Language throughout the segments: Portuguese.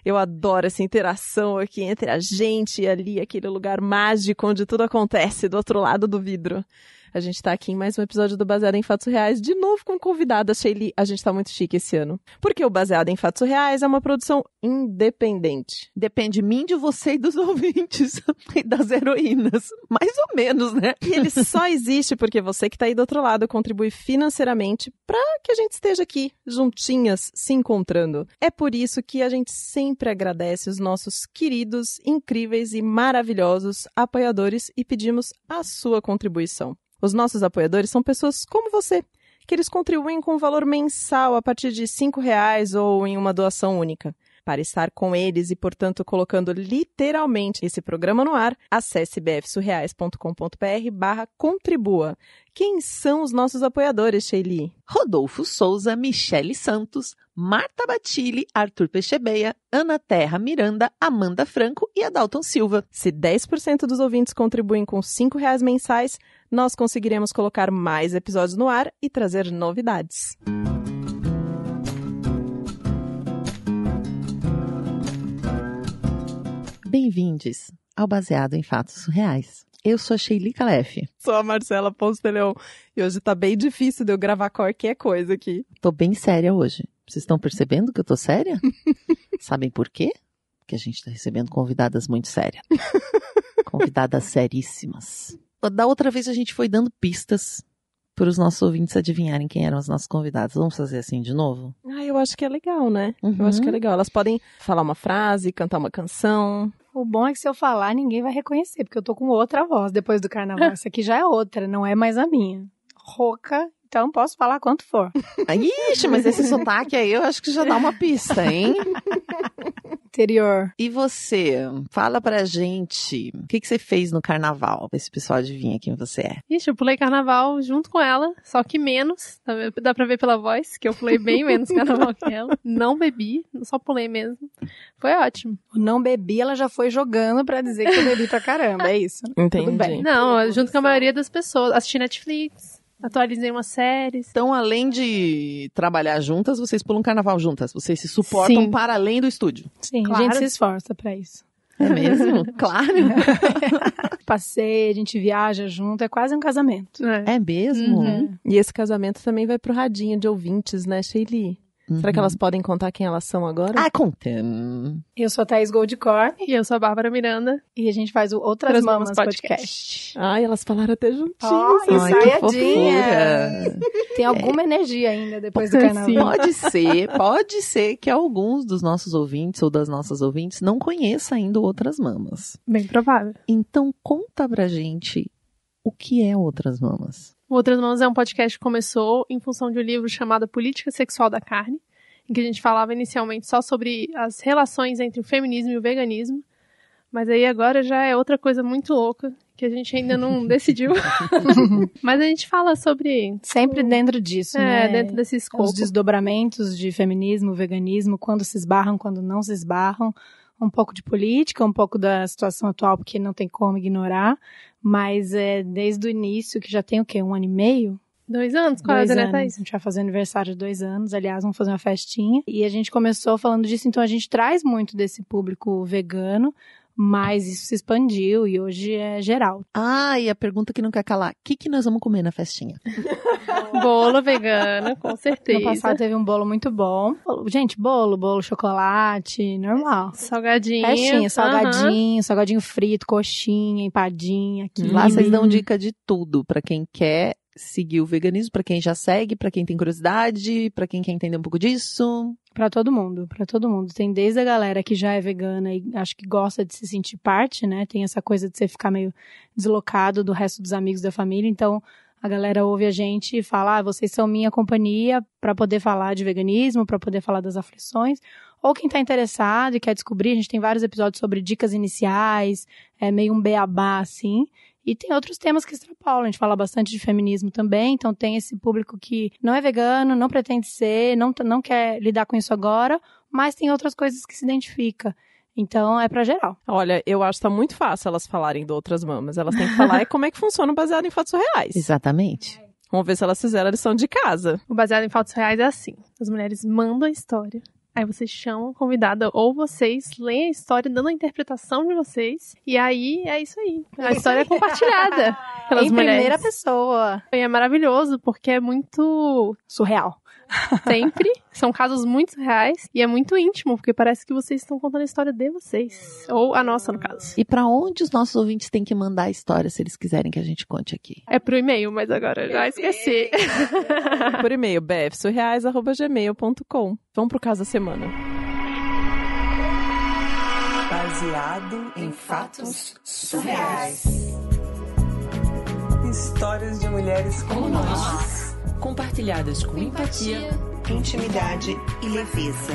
Eu adoro essa interação aqui entre a gente e ali, aquele lugar mágico onde tudo acontece, do outro lado do vidro. A gente tá aqui em mais um episódio do Baseado em Fatos Reais, de novo com convidada, Sheili. A gente tá muito chique esse ano. Porque o Baseado em Fatos Reais é uma produção independente. Depende de mim, de você e dos ouvintes. E das heroínas. Mais ou menos, né? E ele só existe porque você que tá aí do outro lado contribui financeiramente pra que a gente esteja aqui, juntinhas, se encontrando. É por isso que a gente sempre agradece os nossos queridos, incríveis e maravilhosos apoiadores e pedimos a sua contribuição. Os nossos apoiadores são pessoas como você, que eles contribuem com um valor mensal a partir de R$5 ou em uma doação única. Para estar com eles e, portanto, colocando literalmente esse programa no ar, acesse bfsurreais.com.br/contribua. Quem são os nossos apoiadores, Sheili? Rodolfo Souza, Michele Santos, Marta Batilli, Arthur Pechebeia, Ana Terra Miranda, Amanda Franco e Adalton Silva. Se 10% dos ouvintes contribuem com R$5 mensais, nós conseguiremos colocar mais episódios no ar e trazer novidades. Bem-vindos ao Baseado em Fatos Reais. Eu sou a Sheili Calef. Sou a Marcela Ponce de Leão e hoje tá bem difícil de eu gravar qualquer coisa aqui. Tô bem séria hoje. Vocês estão percebendo que eu tô séria? Sabem por quê? Porque a gente tá recebendo convidadas muito sérias. Convidadas seríssimas. Da outra vez a gente foi dando pistas para os nossos ouvintes adivinharem quem eram as nossas convidadas. Vamos fazer assim de novo? Eu acho que é legal, né? Eu acho que é legal. Elas podem falar uma frase, cantar uma canção. O bom é que se eu falar, ninguém vai reconhecer, porque eu tô com outra voz depois do carnaval. Essa aqui já é outra, não é mais a minha. Rouca, então posso falar quanto for. Ixi, mas esse sotaque aí eu acho que já dá uma pista, hein? Interior. E você, fala pra gente, o que você fez no carnaval? Pra esse pessoal adivinha quem você é. Ixi, eu pulei carnaval junto com ela, só que menos. Dá pra ver pela voz que eu pulei bem menos carnaval que ela. Não bebi, só pulei mesmo. Foi ótimo. O não bebi, ela já foi jogando pra dizer que eu bebi pra caramba, é isso? Entendi. Tudo bem. Não, junto com a maioria das pessoas. Assisti Netflix. Atualizei umas séries. Então, além de trabalhar juntas, vocês pulam carnaval juntas. Vocês se suportam Sim. para além do estúdio. Sim, Claro. a gente se esforça pra isso. É mesmo? Claro. Passeio, a gente viaja junto, é quase um casamento. É mesmo? E esse casamento também vai pro radinho de ouvintes, né, Sheili? Será que elas podem contar quem elas são agora? Ah, conta. Eu sou a Thaís Goldcorn E eu sou a Bárbara Miranda. e a gente faz o Outras Mamas Podcast. Ai, elas falaram até juntinhos. Ai, Ai, que ensaiadinha. fofura. Tem alguma energia ainda depois do carnaval. Pode ser que alguns dos nossos ouvintes ou das nossas ouvintes não conheçam ainda Outras Mamas. Bem provável. Então, conta pra gente o que é Outras Mamas. O Outras Mãos é um podcast que começou em função de um livro chamado Política Sexual da Carne, em que a gente falava inicialmente só sobre as relações entre o feminismo e o veganismo, mas aí agora já é outra coisa muito louca, que a gente ainda não decidiu. Mas a gente fala sobre... Sempre dentro disso, né? dentro desse escopo. Os desdobramentos de feminismo, veganismo, quando se esbarram, quando não se esbarram. Um pouco de política, um pouco da situação atual, porque não tem como ignorar. Mas desde o início, que já tem o quê? 1 ano e meio? 2 anos quase, 2 né, anos. Thaís? A gente vai fazer aniversário de 2 anos. Aliás, vamos fazer uma festinha. E a gente começou falando disso, então a gente traz muito desse público vegano, mas isso se expandiu e hoje é geral. Ah, e a pergunta que não quer calar. O que nós vamos comer na festinha? Bolo vegano, com certeza. No passado teve um bolo muito bom. Gente, bolo, chocolate, normal. Salgadinho. Festinha, salgadinho frito, coxinha, empadinha. Lá vocês dão dica de tudo pra quem quer seguir o veganismo, pra quem já segue, pra quem tem curiosidade, pra quem quer entender um pouco disso. Pra todo mundo. Tem desde a galera que já é vegana e acho que gosta de se sentir parte, né? Tem essa coisa de você ficar meio deslocado do resto dos amigos da família. Então, a galera ouve a gente e fala, vocês são minha companhia pra poder falar de veganismo, pra poder falar das aflições. Ou quem tá interessado e quer descobrir, a gente tem vários episódios sobre dicas iniciais, meio um beabá, assim. E tem outros temas que extrapolam, a gente fala bastante de feminismo também, então tem esse público que não é vegano, não pretende ser, não quer lidar com isso agora, mas tem outras coisas que se identifica. Então é pra geral. Olha, eu acho que tá muito fácil elas falarem de Outras Mamas. Elas têm que falar como é que funciona o Baseado em Fatos Reais. Exatamente. Vamos ver se elas fizeram a lição de casa. O Baseado em Fatos Reais é assim. As mulheres mandam a história. Aí vocês chamam a convidada ou vocês leem a história dando a interpretação de vocês. E aí é isso aí. A história é compartilhada pelas em mulheres. primeira pessoa. E é maravilhoso porque é muito Surreal. sempre. São casos muito reais. E é muito íntimo, porque parece que vocês estão contando a história de vocês. Ou a nossa, no caso. E pra onde os nossos ouvintes têm que mandar a história se eles quiserem que a gente conte aqui? É pro e-mail, mas agora eu já esqueci. Por e-mail, bfsurreais@gmail.com. Vamos pro caso da semana. Baseado em fatos surreais. Histórias de mulheres como nós, compartilhadas com empatia, intimidade e leveza.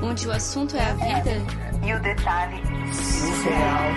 onde o assunto é a vida E o detalhe surreal.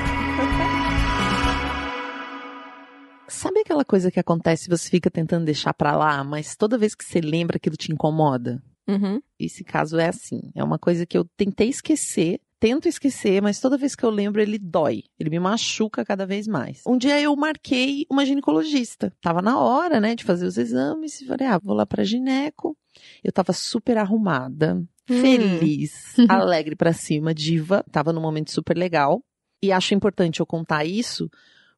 Sabe aquela coisa que acontece e você fica tentando deixar pra lá, mas toda vez que você lembra aquilo te incomoda? Uhum. Esse caso é assim. É uma coisa que eu tentei esquecer, tento esquecer, mas toda vez que eu lembro ele dói. Ele me machuca cada vez mais. Um dia eu marquei uma ginecologista. Tava na hora, né, de fazer os exames. E falei, vou lá pra gineco. Eu tava super arrumada, feliz, alegre pra cima, diva. Tava num momento super legal. E acho importante eu contar isso,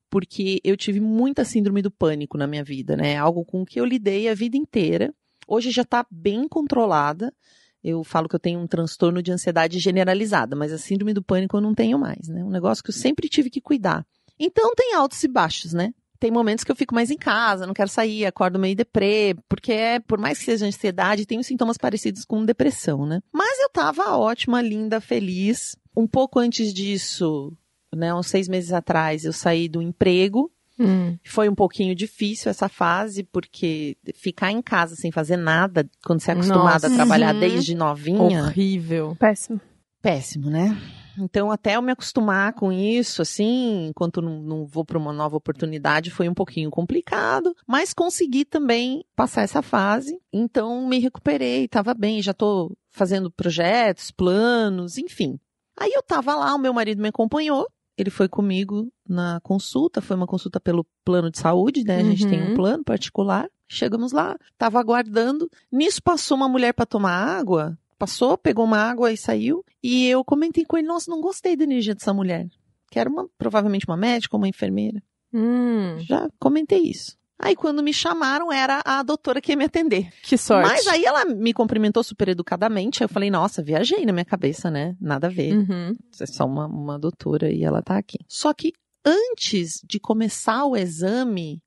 porque eu tive muita síndrome do pânico na minha vida, né? Algo com que eu lidei a vida inteira. Hoje já tá bem controlada. Eu falo que eu tenho um transtorno de ansiedade generalizada, mas a síndrome do pânico eu não tenho mais, né? Um negócio que eu sempre tive que cuidar. Então tem altos e baixos, né? Tem momentos que eu fico mais em casa, não quero sair, acordo meio deprê, porque por mais que seja ansiedade, tem sintomas parecidos com depressão, né? Mas eu tava ótima, linda, feliz. Um pouco antes disso, né, uns 6 meses atrás, eu saí do emprego. Foi um pouquinho difícil essa fase, porque ficar em casa sem fazer nada, quando você é acostumada a trabalhar desde novinha... Horrível. Péssimo. Péssimo, né? Então, até eu me acostumar com isso, assim, enquanto não vou para uma nova oportunidade, foi um pouquinho complicado, mas consegui também passar essa fase. Então, me recuperei, estava bem, já tô fazendo projetos, planos, enfim. Aí eu tava lá, o meu marido me acompanhou, ele foi comigo na consulta, foi uma consulta pelo plano de saúde, né? A gente tem um plano particular. Chegamos lá, tava aguardando. Nisso passou uma mulher para tomar água. Passou, pegou uma água e saiu. E eu comentei com ele, nossa, não gostei da energia dessa mulher. Que era provavelmente uma médica ou uma enfermeira. Já comentei isso. Aí quando me chamaram, era a doutora que ia me atender. Que sorte. Mas aí ela me cumprimentou super educadamente. Aí eu falei, nossa, viajei na minha cabeça, né? Nada a ver. É só uma doutora e ela tá aqui. Só que antes de começar o exame,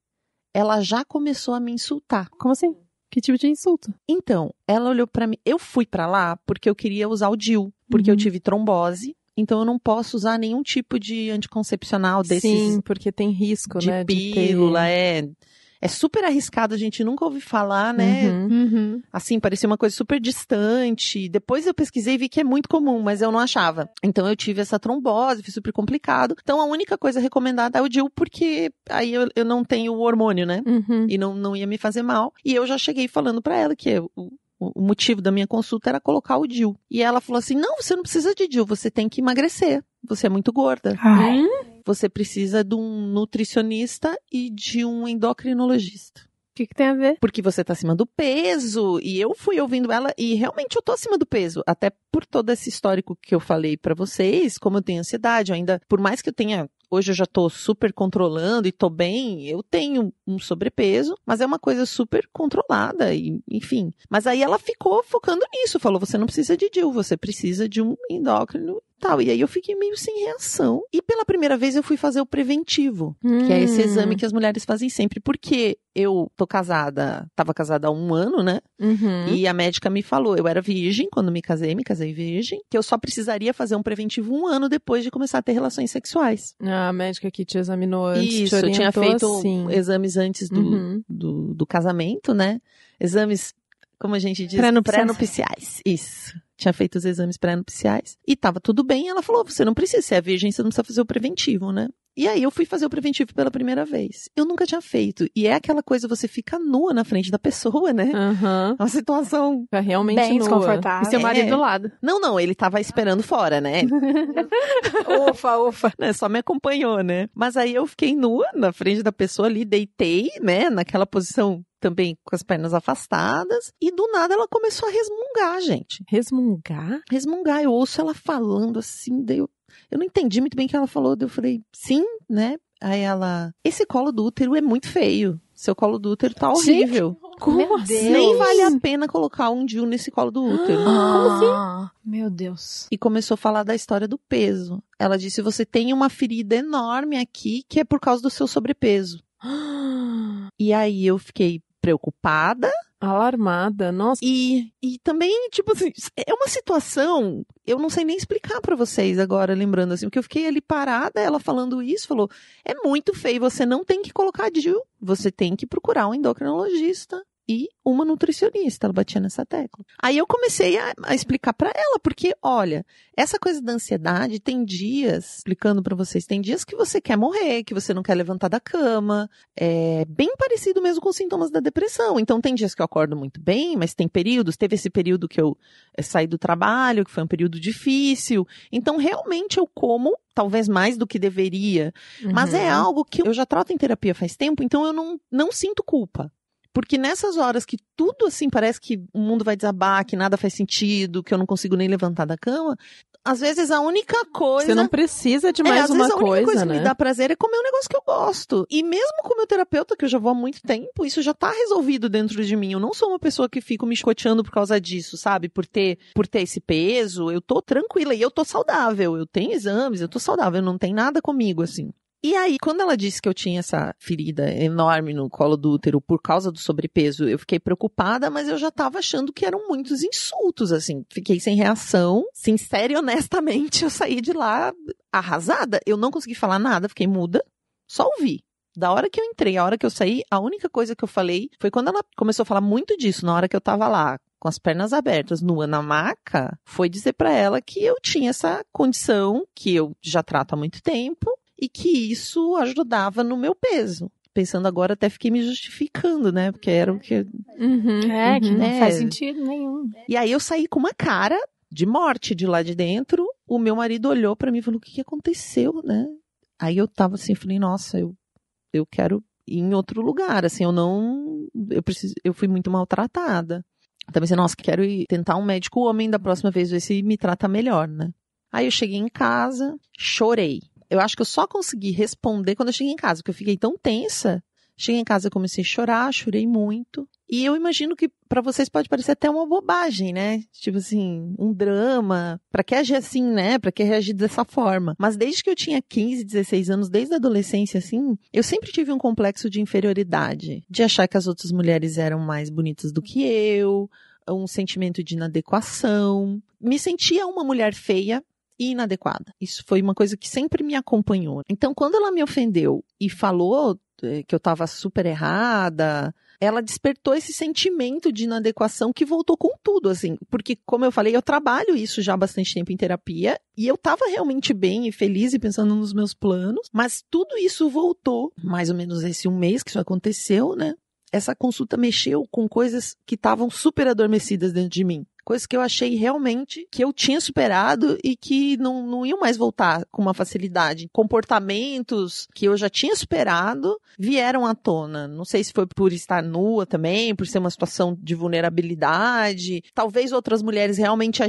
ela já começou a me insultar. Como assim? Que tipo de insulto? Então, ela olhou pra mim. Eu fui pra lá porque eu queria usar o DIU. Porque eu tive trombose. Então, eu não posso usar nenhum tipo de anticoncepcional desses. Sim, porque tem risco, de né? Pílula, É super arriscado, a gente nunca ouviu falar, né? Assim, parecia uma coisa super distante. Depois eu pesquisei e vi que é muito comum, mas eu não achava. Então eu tive essa trombose, foi super complicado. Então a única coisa recomendada é o DIU, porque aí eu não tenho o hormônio, né? E não ia me fazer mal. E eu já cheguei falando pra ela que o motivo da minha consulta era colocar o DIU. E ela falou assim, não, você não precisa de DIU, você tem que emagrecer. Você é muito gorda. Você precisa de um nutricionista e de um endocrinologista. O que tem a ver? Porque você tá acima do peso, e eu fui ouvindo ela, e realmente eu tô acima do peso, até por todo esse histórico que eu falei pra vocês, como eu tenho ansiedade, eu ainda, por mais que eu tenha, hoje eu já tô super controlando e tô bem, eu tenho um sobrepeso, mas é uma coisa super controlada, e, enfim. Mas aí ela ficou focando nisso, falou, você não precisa de DIU, você precisa de um endócrino e tal. E aí eu fiquei meio sem reação. E pela primeira vez eu fui fazer o preventivo, que é esse exame que as mulheres fazem sempre, porque eu tô casada, tava casada há 1 ano, né? E a médica me falou, eu era virgem quando me casei virgem, que eu só precisaria fazer um preventivo 1 ano depois de começar a ter relações sexuais. A médica que te examinou antes Isso, te eu tinha feito assim. exames antes do casamento, né? Exames, como a gente diz, pré-nupciais. Isso. Tinha feito os exames pré-nupciais. E tava tudo bem. Ela falou, você não precisa, você é virgem, você não precisa fazer o preventivo, né? E aí eu fui fazer o preventivo pela primeira vez. Eu nunca tinha feito. E é aquela coisa, você fica nua na frente da pessoa, né? Aham. Uma situação... Fica realmente Bem nua. desconfortável. E seu marido do lado. Não, ele tava esperando fora, né? Ufa. Né, só me acompanhou, né? Mas aí eu fiquei nua na frente da pessoa ali, deitei, né? Naquela posição também com as pernas afastadas. E do nada ela começou a resmungar, gente. Resmungar? Resmungar. Eu ouço ela falando assim, daí eu não entendi muito bem o que ela falou. Daí eu falei, sim, né? Aí ela, esse colo do útero é muito feio. Seu colo do útero tá horrível. Meu assim? Deus. Nem vale a pena colocar um DIU nesse colo do útero. Como assim? Meu Deus. E começou a falar da história do peso. Ela disse, você tem uma ferida enorme aqui que é por causa do seu sobrepeso. E aí eu fiquei preocupada. Alarmada, nossa. E também, tipo assim, é uma situação, eu não sei nem explicar pra vocês agora, lembrando assim, porque eu fiquei ali parada, ela falando isso, falou, é muito feio, você não tem que colocar DIU, você tem que procurar um endocrinologista e uma nutricionista, ela batia nessa tecla. Aí eu comecei a explicar pra ela, porque, olha, essa coisa da ansiedade tem dias, explicando pra vocês, tem dias que você quer morrer, que você não quer levantar da cama, é bem parecido mesmo com os sintomas da depressão. Então tem dias que eu acordo muito bem, mas tem períodos, teve esse período que eu saí do trabalho, que foi um período difícil, então realmente eu como talvez mais do que deveria, mas é algo que eu já trato em terapia faz tempo, então eu não sinto culpa. Porque nessas horas que tudo assim parece que o mundo vai desabar, que nada faz sentido, que eu não consigo nem levantar da cama, às vezes a única coisa... Você não precisa de mais às uma vezes a única coisa né? que me dá prazer é comer um negócio que eu gosto. E mesmo com o meu terapeuta, que eu já vou há muito tempo, isso já tá resolvido dentro de mim. Eu não sou uma pessoa que fico me escoteando por causa disso, sabe? Por ter esse peso, eu tô tranquila e eu tô saudável. Eu tenho exames, eu tô saudável, não tem nada comigo, assim. E aí, quando ela disse que eu tinha essa ferida enorme no colo do útero por causa do sobrepeso, eu fiquei preocupada, mas eu já tava achando que eram muitos insultos, assim. Fiquei sem reação. Sincera e honestamente, eu saí de lá arrasada. Eu não consegui falar nada, fiquei muda. Só ouvi. Da hora que eu entrei, a hora que eu saí, a única coisa que eu falei foi quando ela começou a falar muito disso, na hora que eu tava lá, com as pernas abertas, nua na maca, foi dizer pra ela que eu tinha essa condição, que eu já trato há muito tempo, e que isso ajudava no meu peso. Pensando agora, até fiquei me justificando, né? Porque era o que... Que não faz sentido nenhum. E aí eu saí com uma cara de morte de lá de dentro. O meu marido olhou pra mim e falou, o que aconteceu, né? Aí eu tava assim, falei, nossa, eu quero ir em outro lugar, assim, eu fui muito maltratada. Então pensei, nossa, quero ir tentar um médico homem da próxima vez, ver se me trata melhor, né? Aí eu cheguei em casa, chorei. Eu acho que eu só consegui responder quando eu cheguei em casa, porque eu fiquei tão tensa. Cheguei em casa, eu comecei a chorar, chorei muito. E eu imagino que pra vocês pode parecer até uma bobagem, né? Tipo assim, um drama. Pra que agir assim, né? Pra que reagir dessa forma? Mas desde que eu tinha 15, 16 anos, desde a adolescência, assim, eu sempre tive um complexo de inferioridade. De achar que as outras mulheres eram mais bonitas do que eu. Um sentimento de inadequação. Me sentia uma mulher feia e inadequada. Isso foi uma coisa que sempre me acompanhou. Então, quando ela me ofendeu e falou que eu estava super errada, ela despertou esse sentimento de inadequação que voltou com tudo, assim. Porque, como eu falei, eu trabalho isso já há bastante tempo em terapia e eu estava realmente bem e feliz e pensando nos meus planos, mas tudo isso voltou, mais ou menos esse um mês que isso aconteceu, né? Essa consulta mexeu com coisas que estavam super adormecidas dentro de mim. Coisas que eu achei realmente que eu tinha superado e que não iam mais voltar com uma facilidade. Comportamentos que eu já tinha superado vieram à tona. Não sei se foi por estar nua também, por ser uma situação de vulnerabilidade. Talvez outras mulheres realmente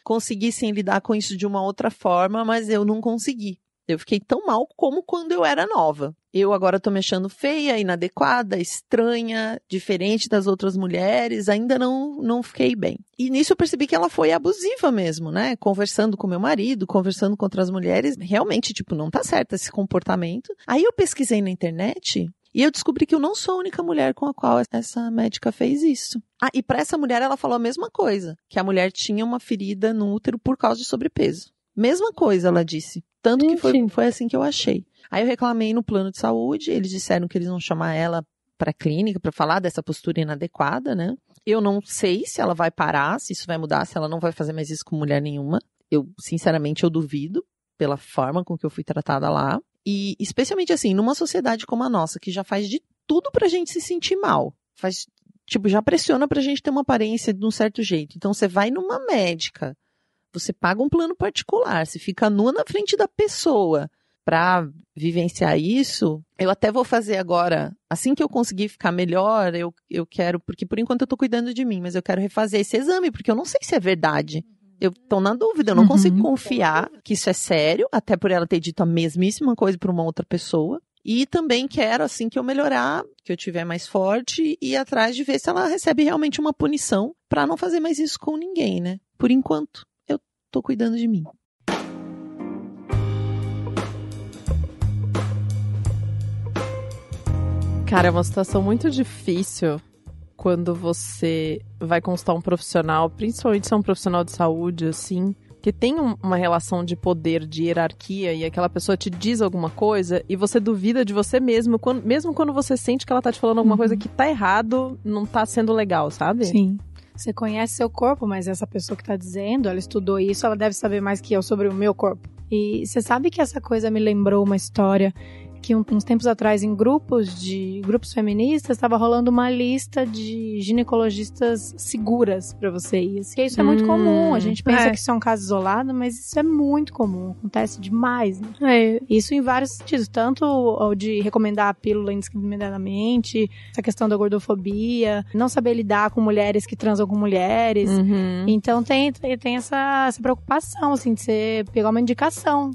conseguissem lidar com isso de uma outra forma, mas eu não consegui. Eu fiquei tão mal como quando eu era nova. Eu agora tô me achando feia, inadequada, estranha, diferente das outras mulheres, ainda não fiquei bem. E nisso eu percebi que ela foi abusiva mesmo, né? Conversando com meu marido, conversando com outras mulheres, realmente, não tá certo esse comportamento. Aí eu pesquisei na internet e eu descobri que eu não sou a única mulher com a qual essa médica fez isso. Ah, e pra essa mulher ela falou a mesma coisa, que a mulher tinha uma ferida no útero por causa de sobrepeso. Mesma coisa, ela disse. Tanto que foi assim que eu achei. Aí eu reclamei no plano de saúde, eles disseram que eles vão chamar ela pra clínica pra falar dessa postura inadequada, né? Eu não sei se ela vai parar, se isso vai mudar, se ela não vai fazer mais isso com mulher nenhuma. Sinceramente, eu duvido pela forma com que eu fui tratada lá. E especialmente assim, numa sociedade como a nossa, que já faz de tudo pra gente se sentir mal. Já pressiona pra gente ter uma aparência de um certo jeito. Então você vai numa médica, você paga um plano particular, você fica nua na frente da pessoa pra vivenciar isso. Eu até vou fazer agora, assim que eu conseguir ficar melhor, eu quero, porque por enquanto eu tô cuidando de mim, mas eu quero refazer esse exame, porque eu não sei se é verdade. Eu tô na dúvida, eu não consigo confiar que isso é sério, até por ela ter dito a mesmíssima coisa pra uma outra pessoa. E também quero, assim que eu melhorar, que eu tiver mais forte, ir atrás de ver se ela recebe realmente uma punição pra não fazer mais isso com ninguém, né? Por enquanto, eu tô cuidando de mim. Cara, é uma situação muito difícil quando você vai consultar um profissional, principalmente se é um profissional de saúde, assim, que tem uma relação de poder, de hierarquia, e aquela pessoa te diz alguma coisa e você duvida de você mesmo, mesmo quando você sente que ela tá te falando alguma coisa que tá errado, não tá sendo legal, sabe? Sim. Você conhece seu corpo, mas essa pessoa que tá dizendo, ela estudou isso, ela deve saber mais que eu sobre o meu corpo. E você sabe que essa coisa me lembrou uma história que uns tempos atrás, em grupos feministas, estava rolando uma lista de ginecologistas seguras para você ir. E isso é muito comum. A gente pensa que isso é um caso isolado, mas isso é muito comum. Acontece demais, né? Isso em vários sentidos. Tanto o de recomendar a pílula indiscriminadamente, essa questão da gordofobia, não saber lidar com mulheres que transam com mulheres. Então tem essa preocupação, assim, de você pegar uma indicação.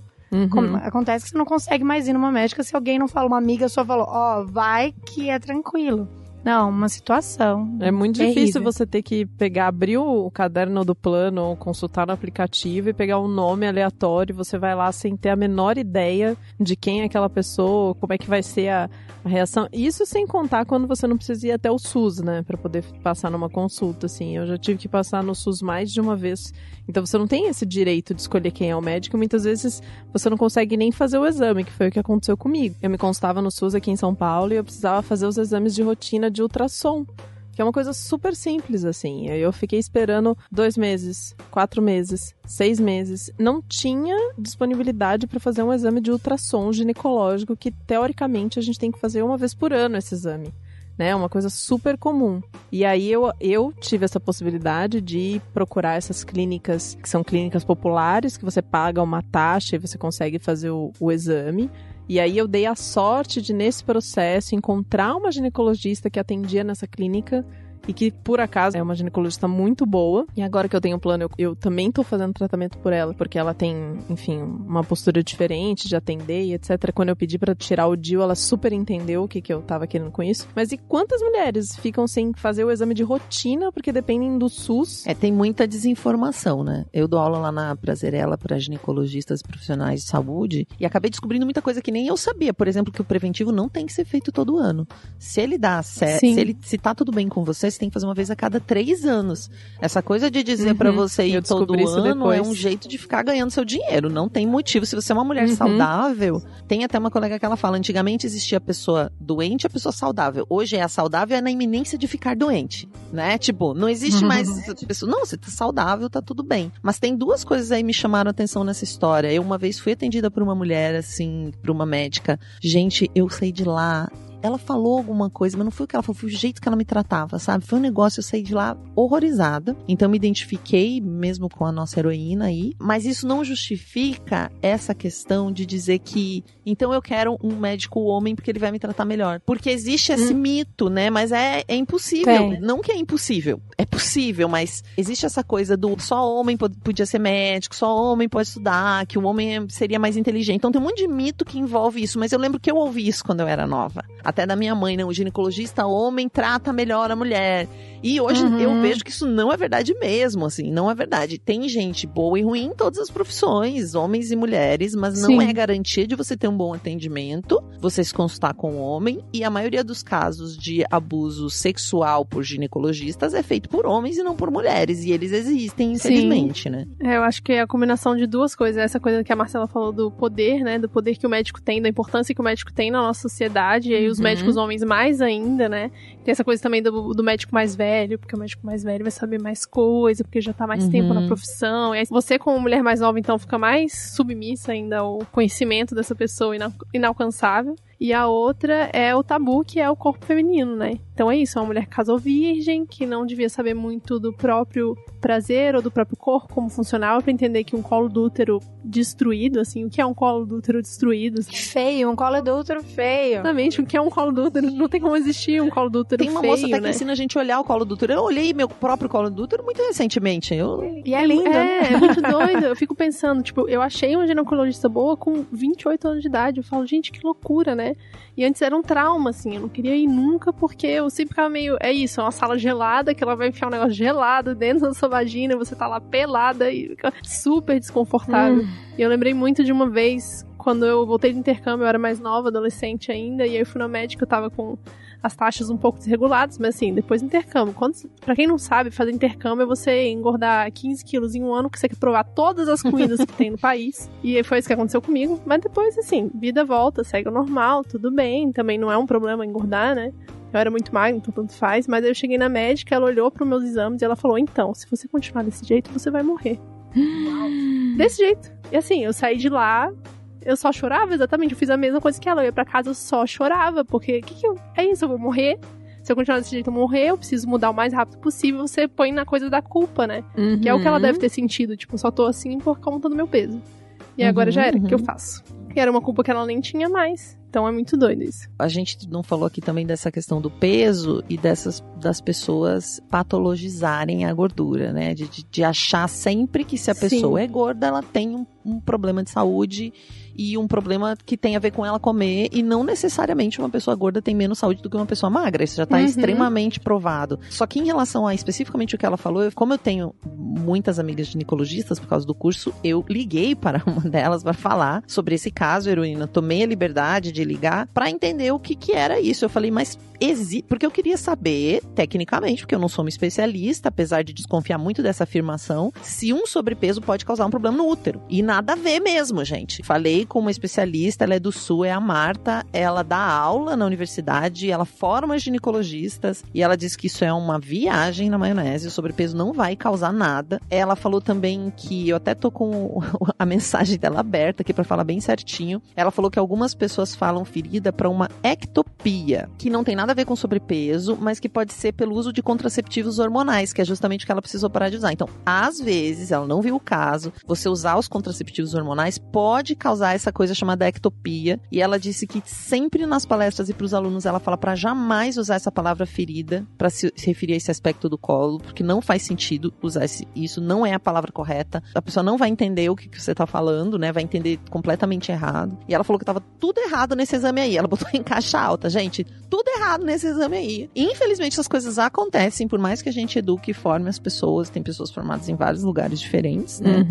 Acontece que você não consegue mais ir numa médica se alguém não fala, uma amiga só falou, vai que é tranquilo. Não, uma situação. É muito difícil você ter que abrir o caderno do plano ou consultar no aplicativo e pegar um nome aleatório. Você vai lá sem ter a menor ideia de quem é aquela pessoa, como é que vai ser a reação. Isso sem contar quando você não precisa ir até o SUS, né? Pra poder passar numa consulta, assim. Eu já tive que passar no SUS mais de uma vez. Então você não tem esse direito de escolher quem é o médico. Muitas vezes você não consegue nem fazer o exame, que foi o que aconteceu comigo. Eu me consultava no SUS aqui em São Paulo e eu precisava fazer os exames de rotina de ultrassom, que é uma coisa super simples, assim. Eu fiquei esperando 2 meses, 4 meses, 6 meses. Não tinha disponibilidade para fazer um exame de ultrassom ginecológico, que teoricamente a gente tem que fazer uma vez por ano esse exame, né? Uma coisa super comum. E aí eu tive essa possibilidade de procurar essas clínicas, que são clínicas populares, que você paga uma taxa e você consegue fazer o exame. E aí eu dei a sorte de, nesse processo, encontrar uma ginecologista que atendia nessa clínica e que, por acaso, é uma ginecologista muito boa. E agora que eu tenho um plano, eu também tô fazendo tratamento por ela, porque ela tem, enfim, uma postura diferente de atender e etc. Quando eu pedi pra tirar o DIU, ela super entendeu o que eu tava querendo com isso. Mas e quantas mulheres ficam sem fazer o exame de rotina porque dependem do SUS? Tem muita desinformação, né? Eu dou aula lá na Prazerela para ginecologistas profissionais de saúde e acabei descobrindo muita coisa que nem eu sabia. Por exemplo, que o preventivo não tem que ser feito todo ano. Se ele dá certo, se tá tudo bem com você tem que fazer uma vez a cada 3 anos. Essa coisa de dizer pra você ir todo ano é um jeito de ficar ganhando seu dinheiro. Não tem motivo. Se você é uma mulher saudável, tem até uma colega que ela fala, antigamente existia a pessoa doente e a pessoa saudável. Hoje a saudável é na iminência de ficar doente, né? Tipo, não existe mais essa pessoa. Não, você tá saudável, tá tudo bem. Mas tem 2 coisas aí que me chamaram a atenção nessa história. Eu uma vez fui atendida por uma mulher, assim, por uma médica. Gente, eu saí de lá. Ela falou alguma coisa, mas não foi o que ela falou, foi o jeito que ela me tratava, sabe? Foi um negócio, eu saí de lá horrorizada. Então me identifiquei mesmo com a nossa heroína aí. Mas isso não justifica essa questão de dizer que, então eu quero um médico homem porque ele vai me tratar melhor. Porque existe esse mito, né? Mas é impossível. Não que é impossível. É possível, mas existe essa coisa do só homem podia ser médico, só homem pode estudar, que o homem seria mais inteligente. Então tem um monte de mito que envolve isso. Mas eu lembro que eu ouvi isso quando eu era nova. Até da minha mãe, né? O ginecologista homem trata melhor a mulher. E hoje eu vejo que isso não é verdade mesmo, assim, não é verdade. Tem gente boa e ruim em todas as profissões, homens e mulheres, mas não é garantia de você ter um bom atendimento, você se consultar com um homem, e a maioria dos casos de abuso sexual por ginecologistas é feito por homens e não por mulheres, e eles existem, infelizmente, né? Eu acho que é a combinação de 2 coisas, essa coisa que a Marcela falou do poder, né, do poder que o médico tem, da importância que o médico tem na nossa sociedade, e aí os médicos homens mais ainda, né? Tem essa coisa também do médico mais velho, porque o médico mais velho vai saber mais coisa, porque já tá mais tempo na profissão. E aí você, como mulher mais nova, então, fica mais submissa ainda ao conhecimento dessa pessoa inalcançável. E a outra é o tabu, que é o corpo feminino, né? Então é isso, é uma mulher que casou virgem, que não devia saber muito do próprio prazer ou do próprio corpo, como funcionava, pra entender que um colo do útero destruído, assim, o que é um colo do útero destruído? Feio, um colo do útero feio. Exatamente, o que é um colo do útero? Não tem como existir um colo do útero feio, Tem uma moça até que né? ensina a gente a olhar o colo do útero. Eu olhei meu próprio colo do útero muito recentemente. E é lindo. É muito doido. Eu fico pensando, tipo, eu achei uma ginecologista boa com 28 anos de idade. Eu falo, gente, que loucura, né? E antes era um trauma, assim, eu não queria ir nunca, porque eu sempre ficava meio, é isso, é uma sala gelada, que ela vai enfiar um negócio gelado dentro da sua vagina, você tá lá pelada e fica super desconfortável. E eu lembrei muito de uma vez, quando eu voltei de intercâmbio, eu era mais nova, adolescente ainda, e aí eu fui na médica, eu tava com as taxas um pouco desreguladas, mas assim, depois do intercâmbio, pra quem não sabe, fazer intercâmbio é você engordar 15 quilos em um ano, que você quer provar todas as comidas que tem no país, e foi isso que aconteceu comigo, mas depois, assim, vida volta, segue o normal, tudo bem, também não é um problema engordar, né? Eu era muito magra, então tanto faz, mas aí eu cheguei na médica, ela olhou pros meus exames e ela falou, então, se você continuar desse jeito, você vai morrer. Desse jeito. E assim, eu saí de lá, eu só chorava, exatamente, eu fiz a mesma coisa que ela, eu ia pra casa, eu só chorava, porque é isso, eu vou morrer, se eu continuar desse jeito eu vou morrer, eu preciso mudar o mais rápido possível, você põe na coisa da culpa, né? Que é o que ela deve ter sentido, tipo, só tô assim por conta do meu peso. E agora já era, o que eu faço? E era uma culpa que ela nem tinha mais. Então é muito doido isso. A gente não falou aqui também dessa questão do peso e das pessoas patologizarem a gordura, né? De achar sempre que se a pessoa é gorda, ela tem um problema de saúde e um problema que tem a ver com ela comer, e não necessariamente uma pessoa gorda tem menos saúde do que uma pessoa magra. Isso já está extremamente provado. Só que em relação a especificamente o que ela falou, como eu tenho muitas amigas ginecologistas por causa do curso, eu liguei para uma delas para falar sobre esse caso, heroína. Tomei a liberdade de ligar para entender o que era isso. Eu falei, mas porque eu queria saber, tecnicamente, porque eu não sou uma especialista, apesar de desconfiar muito dessa afirmação, se um sobrepeso pode causar um problema no útero. E nada a ver mesmo, gente. Falei com uma especialista, ela é do Sul, é a Marta, ela dá aula na universidade, ela forma ginecologistas, e ela diz que isso é uma viagem na maionese, o sobrepeso não vai causar nada. Ela falou também que, eu até tô com a mensagem dela aberta aqui pra falar bem certinho, ela falou que algumas pessoas falam ferida pra uma ectopia, que não tem nada a ver com sobrepeso, mas que pode ser pelo uso de contraceptivos hormonais, que é justamente o que ela precisou parar de usar. Então, às vezes, ela não viu o caso, você usar os contraceptivos hormonais pode causar essa coisa chamada ectopia, e ela disse que sempre nas palestras e para os alunos ela fala para jamais usar essa palavra ferida para se referir a esse aspecto do colo, porque não faz sentido usar isso, não é a palavra correta, a pessoa não vai entender o que você tá falando, né, vai entender completamente errado. E ela falou que tava tudo errado nesse exame aí, ela botou em caixa alta, gente, tudo errado nesse exame aí. E, infelizmente essas coisas acontecem, por mais que a gente eduque e forme as pessoas, tem pessoas formadas em vários lugares diferentes, né?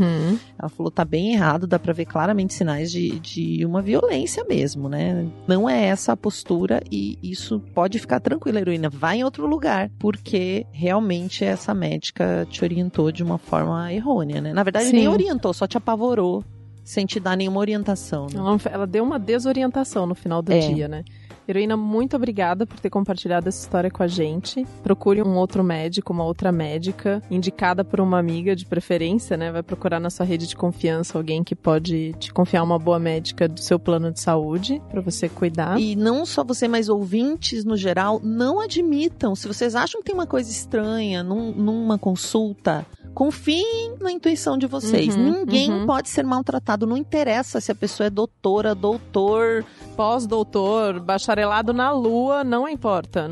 Ela falou, tá bem errado, dá pra ver claramente sinais de uma violência mesmo, né? Não é essa a postura, e isso pode ficar tranquila, heroína, vai em outro lugar, porque realmente essa médica te orientou de uma forma errônea, né? Na verdade, nem orientou, só te apavorou, sem te dar nenhuma orientação, né? Ela deu uma desorientação no final do dia, né? Heroína, muito obrigada por ter compartilhado essa história com a gente. Procure um outro médico, uma outra médica, indicada por uma amiga de preferência, né? Vai procurar na sua rede de confiança alguém que pode te confiar uma boa médica do seu plano de saúde, pra você cuidar. E não só você, mas ouvintes no geral, não admitam. Se vocês acham que tem uma coisa estranha numa consulta, confiem na intuição de vocês. Ninguém pode ser maltratado. Não interessa se a pessoa é doutora, doutor, pós-doutor, bacharelado na lua, não importa.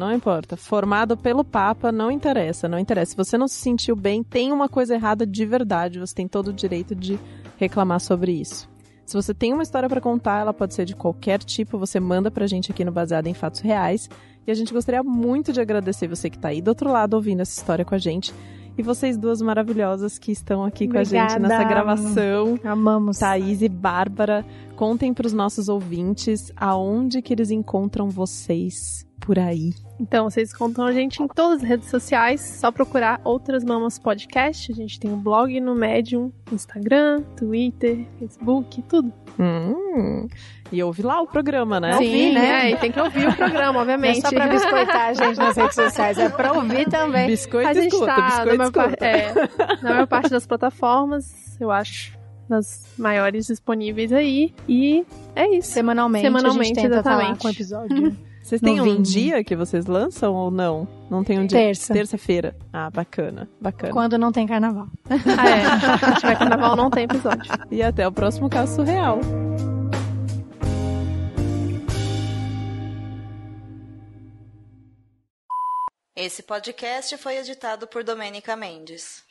Formado pelo Papa, não interessa. Se você não se sentiu bem, tem uma coisa errada de verdade. Você tem todo o direito de reclamar sobre isso. Se você tem uma história pra contar, ela pode ser de qualquer tipo, você manda pra gente aqui no Baseado em Fatos Reais. E a gente gostaria muito de agradecer você que tá aí do outro lado ouvindo essa história com a gente. E vocês duas maravilhosas que estão aqui com a gente nessa gravação. Amamos. Thaís e Bárbara, contem para os nossos ouvintes aonde que eles encontram vocês por aí? Então, vocês contam a gente em todas as redes sociais, só procurar Outras Mamas Podcast. A gente tem um blog no Medium, Instagram, Twitter, Facebook, tudo. E ouve lá o programa, né? Sim, né? E tem que ouvir o programa, obviamente. Não é só pra biscoitar a gente nas redes sociais, é pra ouvir também. Biscoito A gente escuta, tá biscoito escuta. na maior parte das plataformas, eu acho, nas maiores disponíveis aí. E é isso. Semanalmente a gente tenta exatamente. falar com o episódio. Vocês têm um novinho. dia que vocês lançam ou não? Não tem um dia? Terça. Terça-feira. Ah, bacana, bacana. Quando não tem carnaval. Se tiver carnaval, não tem episódio. E até o próximo Caso Surreal. Esse podcast foi editado por Domênica Mendes.